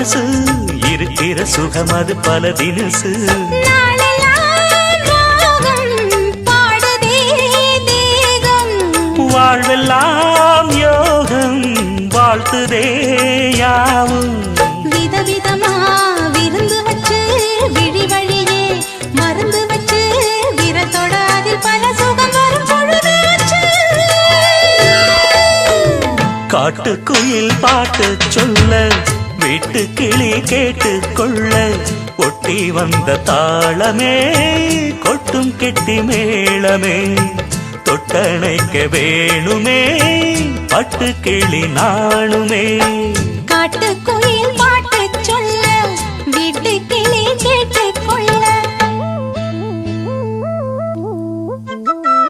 மனசு இருக்கிற சுகம் அது பல தினசு வாழ்வெல்லாம் யோகம் வாழ்த்துதே யாவும் விதவிதமா விருந்து வச்சு விழி வழியே மருந்து வச்சு விரத்தோட அதில் பல சுகம் வரும் பொழுதாச்சு காட்டுக்குயில் பாட்டு சொல்ல வீட்டு கிளி கேட்டு கொள்ள ஒட்டி வந்த தாளமே கொட்டும் கெட்டி மேளமே தொட்டணைக்க வேணுமே பட்டு கிளி நாணுமே காட்டுக்கு